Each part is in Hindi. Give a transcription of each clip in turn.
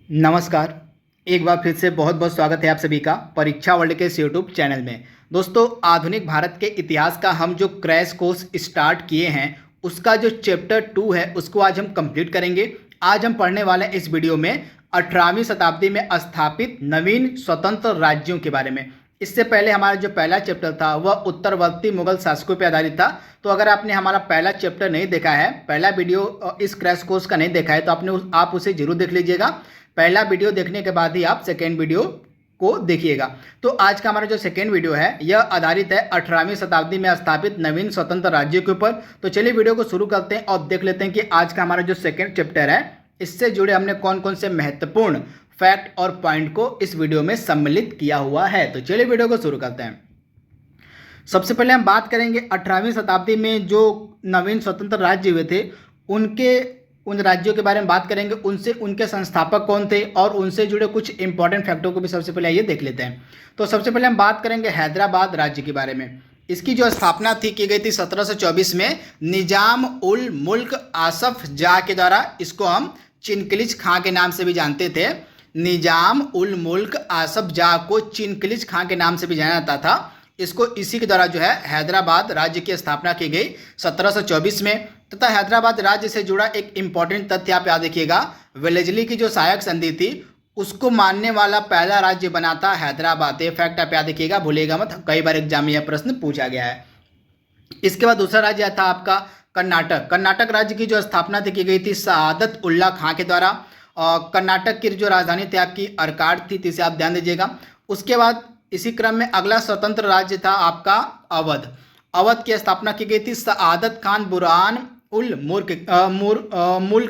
नमस्कार। एक बार फिर से बहुत बहुत स्वागत है आप सभी का परीक्षा वर्ल्ड के इस यूट्यूब चैनल में। दोस्तों, आधुनिक भारत के इतिहास का हम जो क्रैश कोर्स स्टार्ट किए हैं उसका जो चैप्टर 2 है उसको आज हम कंप्लीट करेंगे। आज हम पढ़ने वाले हैं इस वीडियो में 18वीं शताब्दी में स्थापित नवीन स्वतंत्र राज्यों के बारे में। इससे पहले हमारा जो पहला चैप्टर था वह उत्तरवर्ती मुगल शासकों पर आधारित था। तो अगर आपने हमारा पहला चैप्टर नहीं देखा है, पहला वीडियो इस क्रैश कोर्स का नहीं देखा है, तो आप उसे जरूर देख लीजिएगा। पहला वीडियो देखने के बाद ही आप सेकेंड वीडियो को देखिएगा। तो आज का हमारा जो सेकेंड वीडियो है यह आधारित है 18वीं शताब्दी में स्थापित नवीन स्वतंत्र राज्यों के ऊपर। तो चलिए वीडियो को शुरू करते हैं और देख लेते हैं कि आज का हमारा जो सेकेंड चैप्टर है इससे जुड़े हमने कौन कौन से महत्वपूर्ण फैक्ट और पॉइंट को इस वीडियो में सम्मिलित किया हुआ है। तो चलिए वीडियो को शुरू करते हैं। सबसे पहले हम बात करेंगे 18वीं शताब्दी में जो नवीन स्वतंत्र राज्य हुए थे उन राज्यों के बारे में बात करेंगे, उनसे उनके संस्थापक कौन थे और उनसे जुड़े कुछ इंपॉर्टेंट फैक्टों को भी सबसे पहले आइए देख लेते हैं। तो सबसे पहले हम बात करेंगे हैदराबाद राज्य के बारे में। इसकी जो स्थापना की गई थी 1724 में निजाम उल मुल्क आसफ जाह के द्वारा। इसको हम चिनकिलिच खां के नाम से भी जानते थे। निजाम उल मुल्क आसफ जाह को चिनकिलिच खां के नाम से भी जाना जाता था। इसको इसी के द्वारा जो है हैदराबाद राज्य की स्थापना की गई 1724 में। तथा हैदराबाद राज्य से जुड़ा एक इंपॉर्टेंट तथ्य आप याद रखिएगा, वेलेस्ली की जो सहायक संधि थी उसको मानने वाला पहला राज्य बना था हैदराबाद। ये फैक्ट आप याद रखिएगा, भूलिएगा मत, कई बार एग्जाम में यह प्रश्न पूछा गया है। इसके बाद दूसरा राज्य था आपका कर्नाटक। कर्नाटक राज्य की जो स्थापना की गई थी सआदत उल्ला खां के द्वारा। कर्नाटक की जो राजधानी थी आपकी अर्काट थी, इसे आप ध्यान दीजिएगा। उसके बाद इसी क्रम में अगला स्वतंत्र राज्य था आपका अवध। अवध की स्थापना की गई थी सआदत खान बुरहान उल मुल्क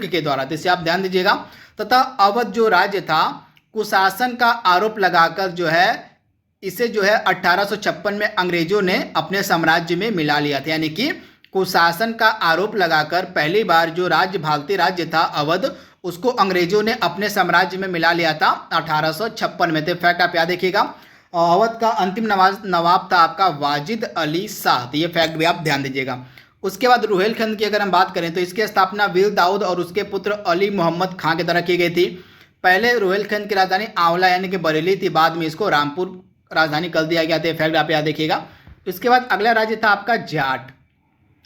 के द्वारा, जिसे आप ध्यान दीजिएगा। तथा अवध जो राज्य था कुशासन का आरोप लगाकर जो है इसे जो है 1856 में अंग्रेजों ने अपने साम्राज्य में मिला लिया था। यानी कि कुशासन का आरोप लगाकर पहली बार जो राज्य भारतीय राज्य था अवध, उसको अंग्रेजों ने अपने साम्राज्य में मिला लिया था 1856 में। तो फैक्ट आप याद रखिएगा। अवध का अंतिम नवाब था आपका वाजिद अली शाह। तो ये फैक्ट भी आप ध्यान दीजिएगा। उसके बाद रुहेलखंड की अगर हम बात करें तो इसकी स्थापना वीर दाऊद और उसके पुत्र अली मोहम्मद खां के द्वारा की गई थी। पहले रुहेलखंड की राजधानी आंवला यानी कि बरेली थी, बाद में इसको रामपुर राजधानी कर दिया गया था। फैक्ट आप याद रखिएगा। इसके बाद अगला राज्य था आपका जाट।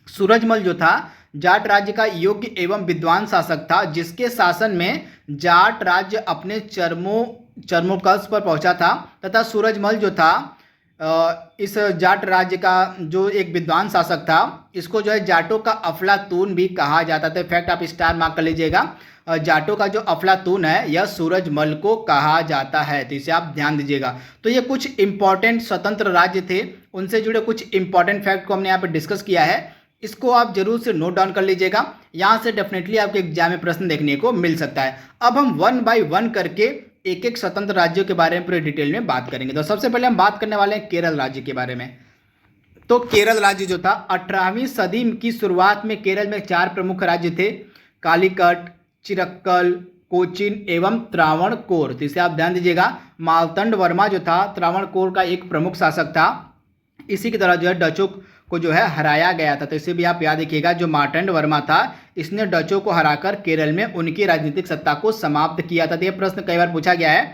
सूरजमल जो था जाट राज्य का योग्य एवं विद्वान शासक था, जिसके शासन में जाट राज्य अपने चरमोकर्ष पर पहुंचा था। तथा सूरजमल जो था इस जाट राज्य का जो एक विद्वान शासक था, इसको जो है जाटों का अफलातून भी कहा जाता था। फैक्ट आप स्टार मार्क कर लीजिएगा। जाटों का जो अफलातून है यह सूरजमल को कहा जाता है, तो इसे आप ध्यान दीजिएगा। तो ये कुछ इंपॉर्टेंट स्वतंत्र राज्य थे, उनसे जुड़े कुछ इंपॉर्टेंट फैक्ट को हमने यहाँ पर डिस्कस किया है। इसको आप जरूर से नोट डाउन कर लीजिएगा, यहाँ से डेफिनेटली आपके एग्जाम में प्रश्न देखने को मिल सकता है। अब हम 1 बाय 1 करके एक एक स्वतंत्र राज्यों के बारे में पूरे डिटेल में बात करेंगे। तो सबसे पहले हम बात करने वाले हैं केरल राज्य के बारे में। तो केरल राज्य जो था 18वीं सदी की शुरुआत में केरल में 4 प्रमुख राज्य थे, कालीकट, चिरक्कल, कोचीन एवं त्रावणकोर। तो इसे आप ध्यान दीजिएगा। मार्तंड वर्मा जो था त्रावणकोर का एक प्रमुख शासक था। इसी की तरह जो है डचों को जो है हराया गया था। तो इसे भी आप याद रखिएगा। जो मार्तंड वर्मा था इसने डचों को हराकर केरल में उनकी राजनीतिक सत्ता को समाप्त किया था। तो यह प्रश्न कई बार पूछा गया है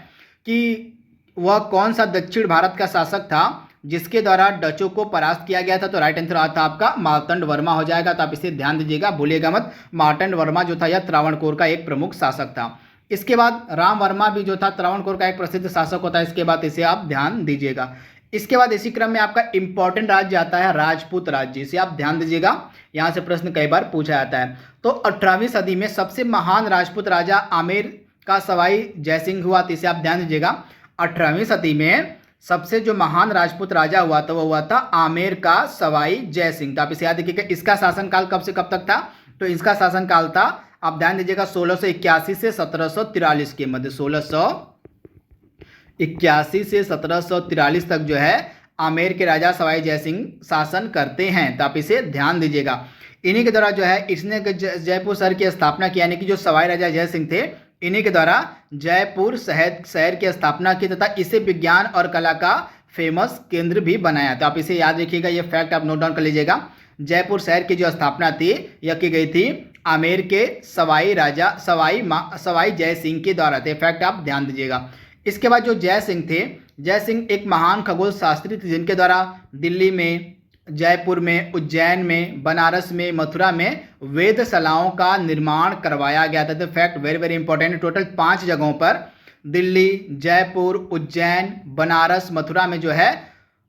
कि वह कौन सा दक्षिण भारत का शासक था जिसके द्वारा डचों को परास्त किया गया था। तो राइट आंसर आता आपका मार्तंड वर्मा हो जाएगा। तो आप इसे ध्यान दीजिएगा, भूलिएगा मत। मार्तंड वर्मा जो था यह त्रावणकोर का एक प्रमुख शासक था। इसके बाद राम वर्मा भी जो था त्रावणकोर का एक प्रसिद्ध शासक होता है। इसके बाद इसे आप ध्यान दीजिएगा। इसके बाद इसी क्रम में आपका इंपॉर्टेंट राज्य आता है राजपूत राज्य। इसे आप ध्यान दीजिएगा, यहां से प्रश्न कई बार पूछा जाता है। तो 18वीं सदी में सबसे महान राजपूत राजा आमेर का सवाई जयसिंह हुआ। तो इसे आप ध्यान दीजिएगा। 18वीं सदी में सबसे जो महान राजपूत राजा हुआ था वो हुआ था आमेर का सवाई जयसिंह। तो आप इसे याद रखिएगा। इसका शासनकाल कब से कब तक था? तो इसका शासनकाल था, आप ध्यान दीजिएगा, 1681 से 1743 के मध्य। 1681 से 1743 तक जो है आमेर के राजा सवाई जयसिंह शासन करते हैं। तो आप इसे ध्यान दीजिएगा। इन्हीं के द्वारा जो है इसने जयपुर शहर की स्थापना की, यानी कि जो सवाई राजा जयसिंह थे इन्हीं के द्वारा जयपुर शहर की स्थापना की तथा इसे विज्ञान और कला का फेमस केंद्र भी बनाया। तो आप इसे याद रखिएगा, ये फैक्ट आप नोट डाउन कर लीजिएगा। जयपुर शहर की जो स्थापना थी यह की गई थी आमेर के सवाई जय सिंह के द्वारा थे। फैक्ट आप ध्यान दीजिएगा। इसके बाद जो जय सिंह थे, जय सिंह एक महान खगोल शास्त्री थे जिनके द्वारा दिल्ली में, जयपुर में, उज्जैन में, बनारस में, मथुरा में वेधशालाओं का निर्माण करवाया गया था। तो fact very very important. Total 5 जगहों पर दिल्ली, जयपुर, उज्जैन, बनारस, मथुरा में जो है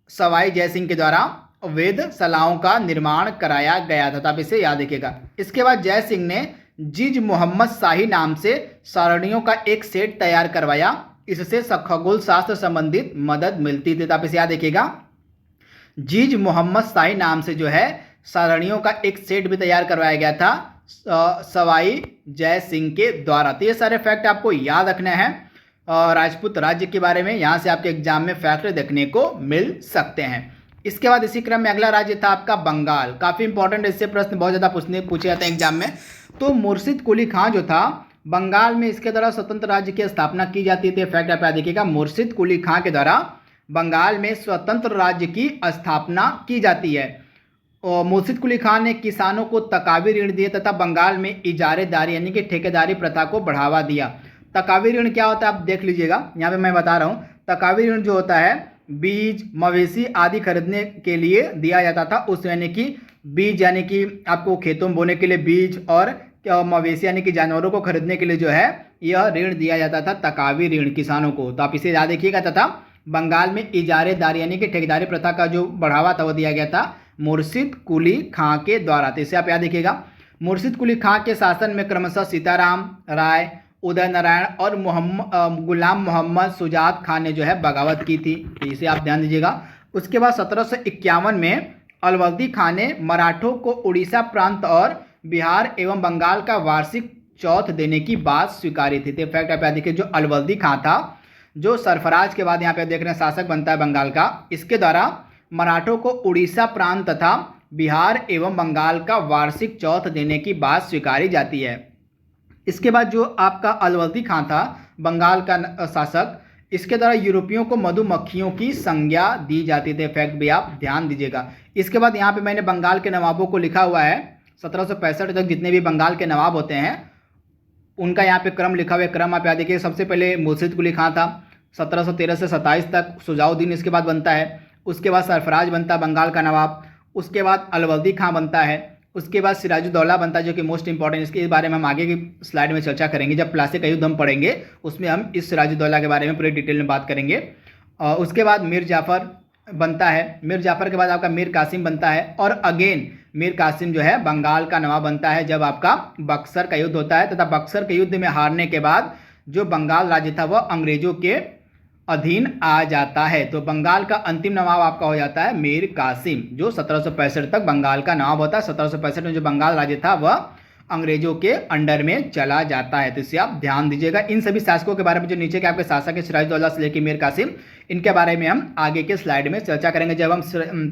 सवाई जय सिंह के द्वारा वेधशालाओं का निर्माण कराया गया था। तो आप इसे याद रखिएगा। इसके बाद जय सिंह ने जीज मोहम्मद शाही नाम से सारणियों का एक सेट तैयार करवाया। इससे खगोल शास्त्र संबंधित मदद मिलती थी। तो आप इसे याद रखिएगा। जीज मोहम्मद शाही नाम से जो है सारणियों का एक सेट भी तैयार करवाया गया था सवाई जय सिंह के द्वारा। तो ये सारे फैक्ट आपको याद रखने हैं राजपूत राज्य के बारे में। यहाँ से आपके एग्जाम में फैक्ट देखने को मिल सकते हैं। इसके बाद इसी क्रम में अगला राज्य था आपका बंगाल। काफ़ी इंपॉर्टेंट, इससे प्रश्न बहुत ज़्यादा पूछे जाते हैं एग्जाम में। तो मुर्शिद कुली खां जो था बंगाल में, इसके द्वारा स्वतंत्र राज्य की स्थापना की जाती थी। फैक्ट आप याद देखिएगा। मुर्शिद कुली खां के द्वारा बंगाल में स्वतंत्र राज्य की स्थापना की जाती है। और मुर्शिद कुली खां ने किसानों को तकावी ऋण दिए तथा बंगाल में इजारेदारी यानी कि ठेकेदारी प्रथा को बढ़ावा दिया। तकावी ऋण क्या होता है आप देख लीजिएगा। यहाँ पे मैं बता रहा हूँ। तकावी ऋण जो होता है बीज, मवेशी आदि खरीदने के लिए दिया जाता था। उस यानी कि बीज यानी कि आपको खेतों में बोने के लिए बीज, और मवेशी यानी कि जानवरों को खरीदने के लिए जो है यह ऋण दिया जाता था, तकावी ऋण किसानों को। तो आप इसे याद रखिएगा। तथा बंगाल में इजारेदारी यानी कि ठेकेदारी प्रथा का जो बढ़ावा था वो दिया गया था मुर्शिद कुली खां के द्वारा। तो इसे आप याद रखिएगा। मुर्शिद कुली खां के शासन में क्रमशः सीताराम राय, उदय नारायण और गुलाम मोहम्मद सुजात खान ने जो है बगावत की थी। तो इसे आप ध्यान दीजिएगा। उसके बाद 1751 में अलवर्दी खान ने मराठों को उड़ीसा प्रांत और बिहार एवं बंगाल का वार्षिक चौथ देने की बात स्वीकारी थी। तो फैक्ट आप याद देखिए। जो अलवर्दी खान था, जो सरफराज के बाद यहाँ पे देख रहे हैं शासक बनता है बंगाल का, इसके द्वारा मराठों को उड़ीसा प्रांत तथा बिहार एवं बंगाल का वार्षिक चौथ देने की बात स्वीकारी जाती है। इसके बाद जो आपका अलवर्दी खान था बंगाल का शासक, इसके द्वारा यूरोपियों को मधुमक्खियों की संज्ञा दी जाती थी। फैक्ट भी आप ध्यान दीजिएगा। इसके बाद यहाँ पे मैंने बंगाल के नवाबों को लिखा हुआ है। 1765 तक जितने भी बंगाल के नवाब होते हैं उनका यहाँ पे क्रम लिखा हुआ है। क्रम आप याद देखिए। सबसे पहले मुर्शिद कुली खां था 1713 से 27 तक। सुजाउद्दीन इसके बाद बनता है। उसके बाद सरफराज बनता है बंगाल का नवाब। उसके बाद अलवर्दी खां बनता है। उसके बाद सिराजुद्दौला बनता है जो कि मोस्ट इंपॉर्टेंट। इसके बारे में हम आगे की स्लाइड में चर्चा करेंगे। जब प्लासी का युद्ध हम पढ़ेंगे उसमें हम इस सिराजुद्दौला के बारे में पूरी डिटेल में बात करेंगे। उसके बाद मीर जाफ़र बनता है। मीर जाफ़र के बाद आपका मीर कासिम बनता है। और अगेन मीर कासिम जो है बंगाल का नवाब बनता है जब आपका बक्सर का युद्ध होता है। तथा बक्सर के युद्ध में हारने के बाद जो बंगाल राज्य था वह अंग्रेजों के अधीन आ जाता है। तो बंगाल का अंतिम नवाब आपका हो जाता है मीर कासिम, जो 1765 तक बंगाल का नवाब होता है। 1765 में जो बंगाल राज्य था वह अंग्रेजों के अंडर में चला जाता है। तो इसे आप ध्यान दीजिएगा। इन सभी शासकों के बारे में जो नीचे के आपके शासक है सिराजुद्दौला से लेकर मीर कासिम, इनके बारे में हम आगे के स्लाइड में चर्चा करेंगे। जब हम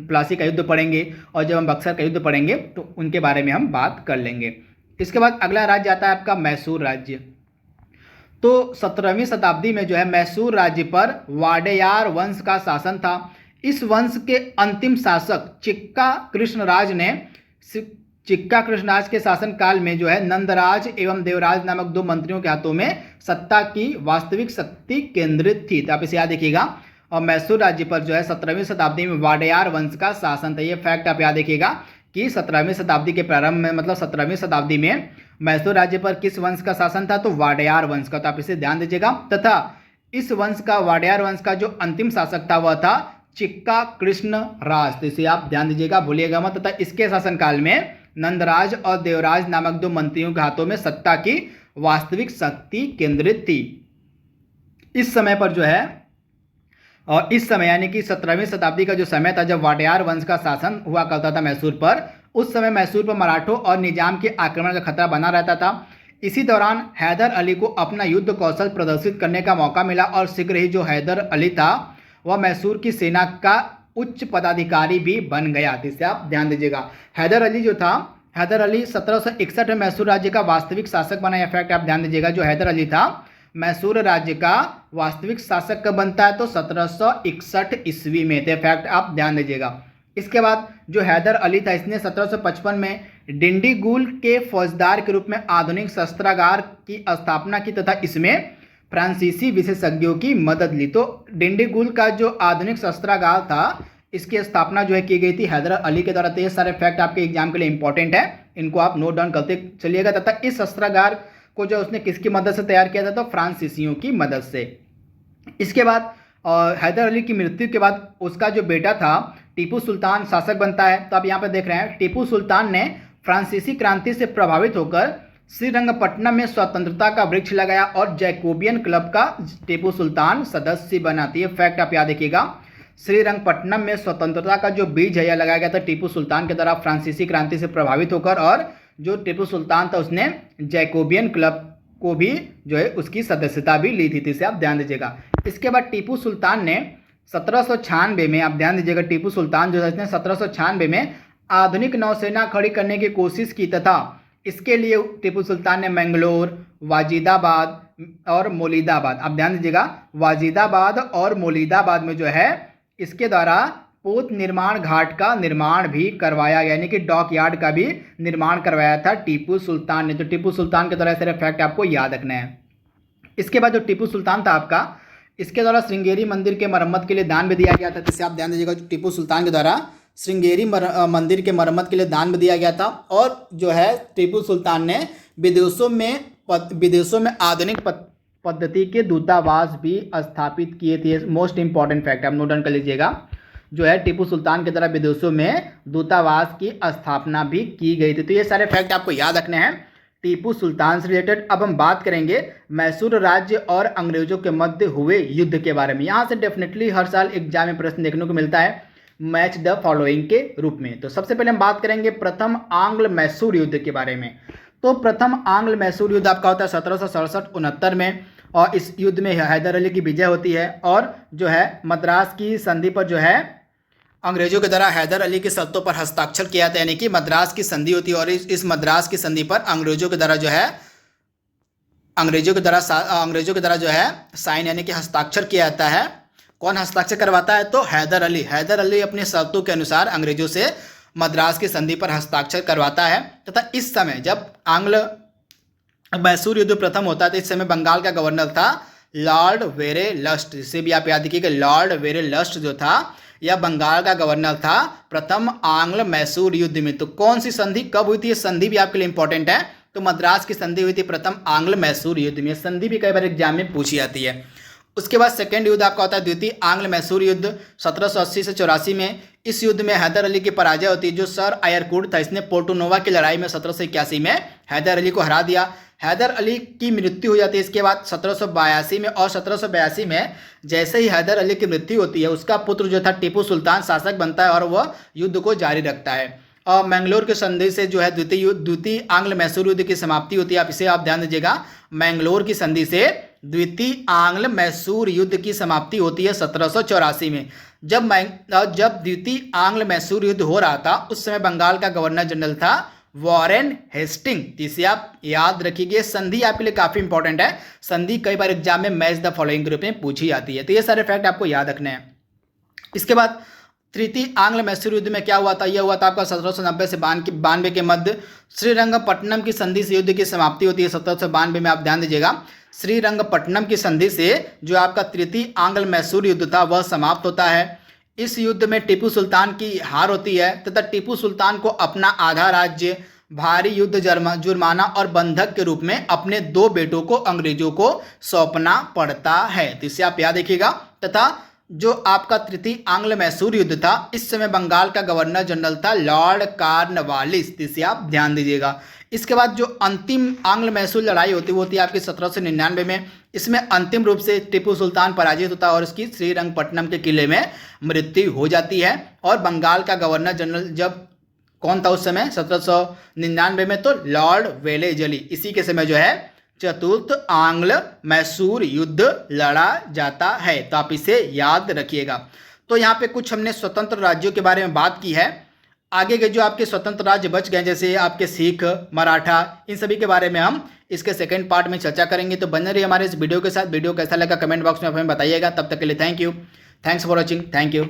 प्लासी का युद्ध पढ़ेंगे और जब हम बक्सर का युद्ध पढ़ेंगे तो उनके बारे में हम बात कर लेंगे। इसके बाद अगला राज्य आता है आपका मैसूर राज्य। तो 17वीं शताब्दी में जो है मैसूर राज्य पर वाडेयार वंश का शासन था। इस वंश के अंतिम शासक चिक्का कृष्णराज के शासन काल में जो है नंदराज एवं देवराज नामक 2 मंत्रियों के हाथों में सत्ता की वास्तविक शक्ति केंद्रित थी। तो आप इसे याद रखिएगा। और मैसूर राज्य पर जो है 17वीं शताब्दी में वाडेयार वंश का शासन था। ये फैक्ट आप याद रखिएगा कि 17वीं शताब्दी के प्रारंभ में मतलब 17वीं शताब्दी में मैसूर राज्य पर किस वंश का शासन था, तो वाडेयार वंश का। तो आप इसे ध्यान दीजिएगा। तथा इस वंश का वाडेयार वंश का जो अंतिम शासक था वह था चिक्का कृष्ण राज। तो इसे आप ध्यान दीजिएगा, भूलिएगा मत। तथा इसके शासनकाल में नंदराज और देवराज नामक 2 मंत्रियों के हाथों में सत्ता की वास्तविक शक्ति केंद्रित थी। इस समय पर जो है और इस समय यानी कि 17वीं शताब्दी का जो समय था जब वाडेयार वंश का शासन हुआ करता था मैसूर पर, उस समय मैसूर पर मराठों और निजाम के आक्रमण का खतरा बना रहता था। इसी दौरान हैदर अली को अपना युद्ध कौशल प्रदर्शित करने का मौका मिला और शीघ्र ही जो हैदर अली था वह मैसूर की सेना का उच्च पदाधिकारी भी बन गया। इससे आप ध्यान दीजिएगा। हैदर अली जो था, हैदर अली 1761 में मैसूर राज्य का वास्तविक शासक बना। यह फैक्ट आप ध्यान दीजिएगा। जो हैदर अली था मैसूर राज्य का वास्तविक शासक कब बनता है, तो 1761 ईस्वी में थे। फैक्ट आप ध्यान दीजिएगा। इसके बाद जो हैदर अली था इसने 1755 में डिंडीगुल के फौजदार के रूप में आधुनिक शस्त्रागार की स्थापना की तथा इसमें फ्रांसीसी विशेषज्ञों की मदद ली। तो डिंडीगुल का जो आधुनिक शस्त्रागार था इसकी स्थापना जो है की गई थी हैदर अली के द्वारा। तो ये सारे फैक्ट आपके एग्जाम के लिए इंपॉर्टेंट है, इनको आप नोट डाउन करते चलिएगा। तथा इस शस्त्रागार को जो उसने किसकी मदद से तैयार किया था, तो फ्रांसीसियों की मदद से। इसके बाद हैदर अली की मृत्यु के बाद उसका जो बेटा था टीपू सुल्तान शासक बनता है। तो आप यहाँ पर देख रहे हैं टीपू सुल्तान ने फ्रांसीसी क्रांति से प्रभावित होकर श्रीरंगपट्टनम में स्वतंत्रता का वृक्ष लगाया और जैकोबियन क्लब का टीपू सुल्तान सदस्य बना। ये फैक्ट आप याद रखिएगा, श्रीरंगपट्टनम में स्वतंत्रता का जो बीज है यह लगाया गया था टीपू सुल्तान के द्वारा फ्रांसीसी क्रांति से प्रभावित होकर, और जो टीपू सुल्तान था उसने जैकोबियन क्लब को भी जो है उसकी सदस्यता भी ली थी। इसे आप ध्यान दीजिएगा। इसके बाद टीपू सुल्तान ने 1796 में, आप ध्यान दीजिएगा, टीपू सुल्तान जो है 1796 में आधुनिक नौसेना खड़ी करने की कोशिश की तथा इसके लिए टीपू सुल्तान ने मैंगलोर, वाजिदाबाद और मोलिदाबाद, आप ध्यान दीजिएगा, वाजिदाबाद और मोलिदाबाद में जो है इसके द्वारा पोत निर्माण घाट का निर्माण भी करवाया, यानी कि डॉक यार्ड का भी निर्माण करवाया था टीपू सुल्तान ने। तो टीपू सुल्तान के द्वारा सारे फैक्ट आपको याद रखना है। इसके बाद जो टीपू सुल्तान था आपका, इसके द्वारा श्रृंगेरी मंदिर के मरम्मत के लिए दान भी दिया गया था। जिससे आप ध्यान दीजिएगा, टीपू सुल्तान के द्वारा श्रृंगेरी मंदिर के मरम्मत के लिए दान भी दिया गया था। और जो है टीपू सुल्तान ने विदेशों में आधुनिक पद्धति के दूतावास भी स्थापित किए थे। मोस्ट इंपॉर्टेंट फैक्ट आप नोट डाउन कर लीजिएगा, जो है टीपू सुल्तान के द्वारा विदेशों में दूतावास की स्थापना भी की गई थी। तो ये सारे फैक्ट आपको याद रखने हैं टीपू सुल्तान से रिलेटेड। अब हम बात करेंगे मैसूर राज्य और अंग्रेजों के मध्य हुए युद्ध के बारे में। यहाँ से डेफिनेटली हर साल एग्जाम में प्रश्न देखने को मिलता है मैच द फॉलोइंग के रूप में। तो सबसे पहले हम बात करेंगे प्रथम आंग्ल मैसूर युद्ध के बारे में। तो प्रथम आंग्ल मैसूर युद्ध आपका होता है 1767-69 में, और इस युद्ध में हैदर अली की विजय होती है और जो है मद्रास की संधि पर जो है अंग्रेजों के द्वारा हैदर अली की शर्तों पर हस्ताक्षर किया था, यानी कि मद्रास की संधि होती है। और इस मद्रास की संधि पर अंग्रेजों के द्वारा जो है साइन यानी कि हस्ताक्षर किया जाता है। कौन हस्ताक्षर करवाता है, तो हैदर अली। हैदर अली अपने शर्तों के अनुसार अंग्रेजों से मद्रास की संधि पर हस्ताक्षर करवाता है। तथा इस समय जब आंग्ल मैसूर युद्ध प्रथम होता है तो इस समय बंगाल का गवर्नर था लॉर्ड वेरेलस्ट। इसे भी आप याद रखिएगा, लॉर्ड वेरेलस्ट जो था यह बंगाल का गवर्नर था प्रथम आंग्ल मैसूर युद्ध में। तो कौन सी संधि कब हुई थी, ये संधि भी आपके लिए इंपॉर्टेंट है। तो मद्रास की संधि हुई थी प्रथम आंग्ल मैसूर युद्ध में। संधि भी कई बार एग्जाम में पूछी जाती है। उसके बाद सेकेंड युद्ध आपका होता है द्वितीय आंग्ल मैसूर युद्ध 1780 से 84 में। इस युद्ध में हैदर अली की पराजय होती है। जो सर आयरकुट था इसने पोर्टोनोवा की लड़ाई में 1781 में हैदर अली को हरा दिया। हैदर अली की मृत्यु हो जाती है इसके बाद 1782 में, और 1782 में जैसे ही हैदर अली की मृत्यु होती है उसका पुत्र जो था टीपू सुल्तान शासक बनता है और वह युद्ध को जारी रखता है। और मैंगलोर के संधि से जो है द्वितीय आंग्ल मैसूर युद्ध की समाप्ति होती है। आप इसे आप ध्यान दीजिएगा, मैंगलोर की संधि से द्वितीय आंग्ल मैसूर युद्ध की समाप्ति होती है 1784 में। जब द्वितीय आंग्ल मैसूर युद्ध हो रहा था उस समय बंगाल का गवर्नर जनरल था वॉरेन हेस्टिंग। जिसे आप याद रखिए, संधि आपके लिए काफी इंपॉर्टेंट है। संधि कई बार एग्जाम में मैच द फॉलोइंग ग्रुप में पूछी जाती है। तो ये सारे फैक्ट आपको याद रखने हैं। इसके बाद तृतीय आंग्ल मैसूर युद्ध में क्या हुआ था, यह हुआ था आपका 1790 से 92 के मध्य। श्रीरंगपट्टनम की संधि से युद्ध की समाप्ति होती है 1792 में। आप ध्यान दीजिएगा, श्रीरंगपट्टनम की संधि से जो आपका तृतीय आंग्ल मैसूर युद्ध था वह समाप्त होता है। इस युद्ध में टीपू सुल्तान की हार होती है तथा टीपू सुल्तान को अपना आधा राज्य, भारी युद्ध जुर्माना और बंधक के रूप में अपने 2 बेटों को अंग्रेजों को सौंपना पड़ता है। तो इसे आप याद रखिएगा। तथा जो आपका तृतीय आंग्ल मैसूर युद्ध था इस समय बंगाल का गवर्नर जनरल था लॉर्ड कॉर्नवालिस। इसे आप ध्यान दीजिएगा। इसके बाद जो अंतिम आंग्ल मैसूर लड़ाई होती है वो होती है आपकी 1799 में। इसमें अंतिम रूप से टीपू सुल्तान पराजित होता है और उसकी श्रीरंगपट्टनम के किले में मृत्यु हो जाती है। और बंगाल का गवर्नर जनरल जब कौन था उस समय 1799 में, तो लॉर्ड वेलेजली। इसी के समय जो है चतुर्थ आंग्ल मैसूर युद्ध लड़ा जाता है। तो आप इसे याद रखिएगा। तो यहाँ पे कुछ हमने स्वतंत्र राज्यों के बारे में बात की है। आगे के जो आपके स्वतंत्र राज्य बच गए जैसे आपके सिख, मराठा, इन सभी के बारे में हम इसके सेकंड पार्ट में चर्चा करेंगे। तो बने रहिए हमारे इस वीडियो के साथ। वीडियो कैसा लगा कमेंट बॉक्स में हमें बताइएगा। तब तक के लिए thank you. Thanks for watching. Thank you.